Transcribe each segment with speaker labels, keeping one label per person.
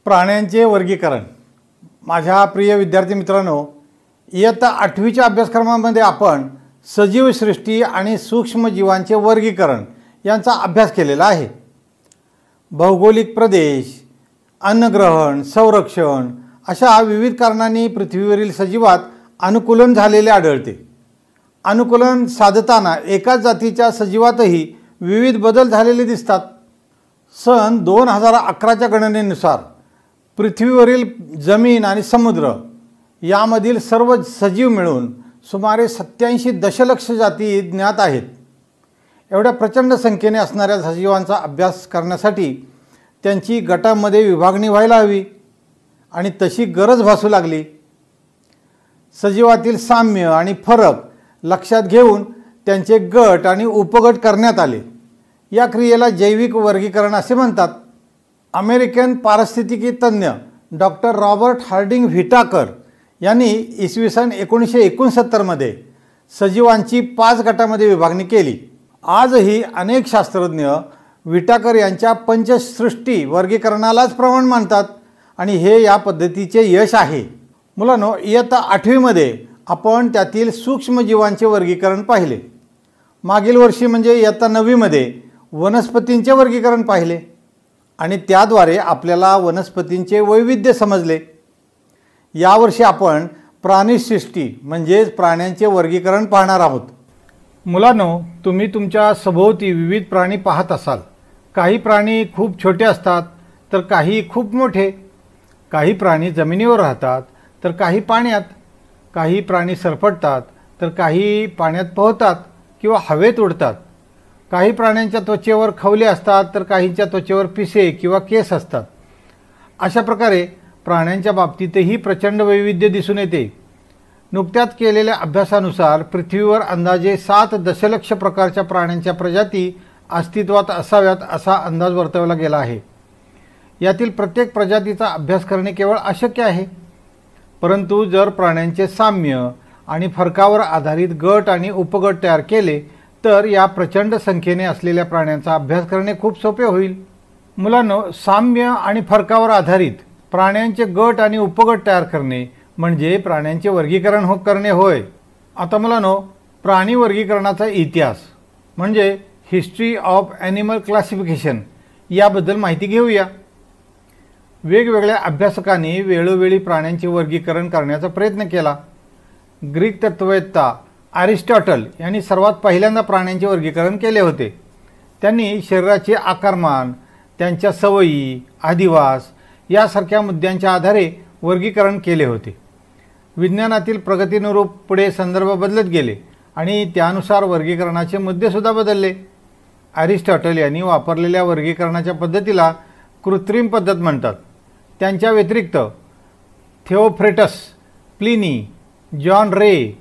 Speaker 1: प्राण्यांचे वर्गीकरण। माझ्या प्रिय विद्यार्थी मित्रांनो, इयत्ता 8वीच्या अभ्यासक्रमामध्ये आपण सजीव सृष्टी आणि सूक्ष्मजीवांचे वर्गीकरण यांचा अभ्यास केलेला आहे। भौगोलिक प्रदेश, अन्नग्रहण, संरक्षण अशा विविध कारणांनी पृथ्वीवरील सजीवात अनुकूलन झालेले आढळते। अनुकूलन साधताना एकाच जातीच्या सजीवातही विविध बदल झालेले दिसतात। सन 2011च्या गणनेनुसार पृथ्वीवरील जमीन आणि समुद्र यामधील सर्व सजीव मिळून सुमारे 87 दशलक्ष जाती ज्ञात आहेत। एवढ्या प्रचंड संख्येने असणाऱ्या सजीवांचा अभ्यास करण्यासाठी त्यांची गटांमध्ये विभागणी व्हायला हवी आणि तशी गरज भासू लागली। सजीवातील साम्य आणि फरक लक्षात घेऊन त्यांचे गट आणि उपगट करण्यात आले। या क्रियेला जैविक वर्गीकरण असे म्हणतात। अमेरिकन पारिस्थितिकी तज्ञ डॉक्टर रॉबर्ट हार्डिंग व्हिटाकर यांनी इसवी सन 1969 मध्ये सजीवांची 5 गटामध्ये विभागणी केली। आजही अनेक शास्त्रज्ञ व्हिटाकर यांच्या पंचसृष्टी वर्गीकरणालाच प्रमाण मानतात आणि हे या पद्धतीचे यश आहे। मुलांनो, इयत्ता 8वी मध्ये आपण त्यातील सूक्ष्मजीवांचे वर्गीकरण पाहिले। मागील वर्षी म्हणजे इयत्ता 9वी मध्ये वनस्पतींचे वर्गीकरण पाहिले आणि त्याद्वारे आपल्याला वनस्पतींचे वैविध्य समजले। यावर्षी आपण प्राणीसृष्टी म्हणजेच प्राण्यांचे वर्गीकरण पाहणार आहोत। मुलांनो, तुम्ही तुमच्या सभोवती विविध प्राणी पाहत असाल। काही प्राणी खूप छोटे असतात तर काही खूप मोठे। काही प्राणी जमिनीवर राहतात तर काही पाण्यात। काही प्राणी सरपटतात तर काही पाण्यात पोहतात किंवा हवेत उडतात। काही प्राण्यांच्या त्वचेवर खवले असतात तर काहींच्या त्वचेवर पिसे किंवा केस असतात। अशा प्रकारे प्राण्यांच्या बाबतीतही प्रचंड वैविध्य दिसून येते। नुकत्याच केलेल्या अभ्यासानुसार पृथ्वीवर अंदाजे 7 दशलक्ष प्रकारच्या प्राण्यांच्या प्रजाती अस्तित्वात असाव्यात असा अंदाज वर्तवला गेला आहे। यातील प्रत्येक प्रजातीचा अभ्यास करणे केवळ अशक्य आहे, परंतु जर प्राण्यांचे साम्य आणि फरकावर आधारित गट आणि उपगट तयार केले तर या प्रचंड संख्येने असलेल्या प्राण्यांचा अभ्यास करणे खूप सोपे होईल। मुलांनो, साम्य आणि फरकावर आधारित प्राण्यांचे गट आणि उपगट तयार करणे म्हणजे प्राण्यांचे वर्गीकरण करणे होय। आता मुलांनो, प्राणी वर्गीकरणाचा इतिहास म्हणजे हिस्ट्री ऑफ ॲनिमल क्लासिफिकेशन याबद्दल माहिती घेऊया। वेगवेगळ्या अभ्यासकांनी वेळोवेळी प्राण्यांचे वर्गीकरण करण्याचा प्रयत्न केला। ग्रीक तत्ववेत्ता अरिस्टॉटल यांनी सर्वात पहिल्यांदा प्राण्यांचे वर्गीकरण केले होते। त्यांनी शरीराचे आकारमान, त्यांच्या सवयी, अधिवास यासारख्या मुद्द्यांच्या आधारे वर्गीकरण केले होते। विज्ञानातील प्रगतीनुरूप पुढे संदर्भ बदलत गेले आणि त्यानुसार वर्गीकरणाचे मुद्देसुद्धा बदलले। अरिस्टॉटल यांनी वापरलेल्या वर्गीकरणाच्या पद्धतीला कृत्रिम पद्धत म्हणतात। त्यांच्या व्यतिरिक्त थिओफ्रेटस, प्लिनी, जॉन रे,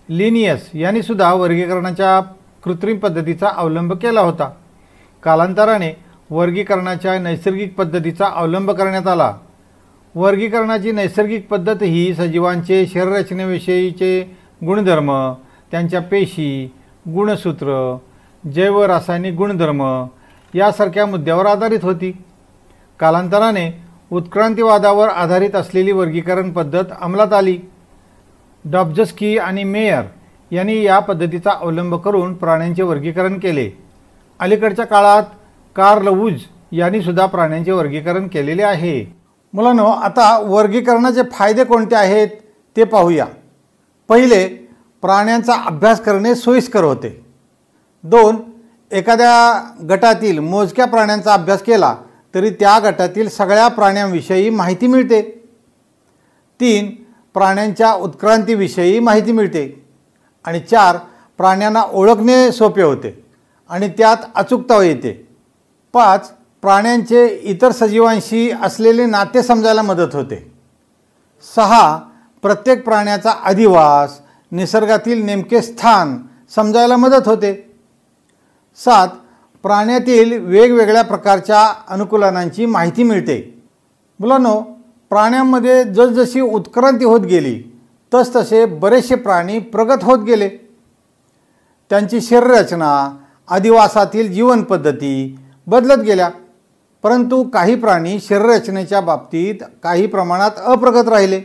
Speaker 1: लिनियस यांनी सुद्धा वर्गीकरणाच्या कृत्रिम पद्धतीचा अवलंब केला होता। कालांतराने वर्गीकरणाच्या नैसर्गिक पद्धतीचा अवलंब करण्यात आला। वर्गीकरणाची नैसर्गिक पद्धत ही सजीवांचे शरीररचनेविषयीचे गुणधर्म, त्यांच्या पेशी, गुणसूत्र, जैवरासायनिक गुणधर्म यासारख्या मुद्द्यावर आधारित होती। कालांतराने उत्क्रांतीवादावर आधारित असलेली वर्गीकरण पद्धत अंमलात आली। डॉब्झस्की आणि मेयर यांनी या पद्धतीचा अवलंब करून प्राण्यांचे वर्गीकरण केले। अलीकडच्या काळात कार्ल वूज यांनी सुद्धा प्राण्यांचे वर्गीकरण केलेले आहे। मुलांनो, आता वर्गीकरणाचे फायदे कोणते आहेत ते पाहूया। पहिले, प्राण्यांचा अभ्यास करणे सोयीस्कर होते। 2, एखाद्या गटातील मोजक्या प्राण्यांचा अभ्यास केला तरी त्या गटातील सगळ्या प्राण्यांविषयी माहिती मिळते। 3, प्राण्यांच्या उत्क्रांतीविषयी माहिती मिळते। आणि 4, प्राण्यांना ओळखणे सोपे होते आणि त्यात अचूकता येते। 5, प्राण्यांचे इतर सजीवांशी असलेले नाते समजायला मदत होते। 6, प्रत्येक प्राण्याचा अधिवास, निसर्गातील नेमके स्थान समजायला मदत होते। 7, प्राण्यातील वेगवेगळ्या प्रकारच्या अनुकूलनांची माहिती मिळते। मुलांनो, प्राण्यांमध्ये जसजशी उत्क्रांती होत गेली तसतसे बरेचसे प्राणी प्रगत होत गेले। त्यांची शरीररचना, अधिवासातील जीवनपद्धती बदलत गेल्या। परंतु काही प्राणी शरीररचनेच्या बाबतीत काही प्रमाणात अप्रगत राहिले.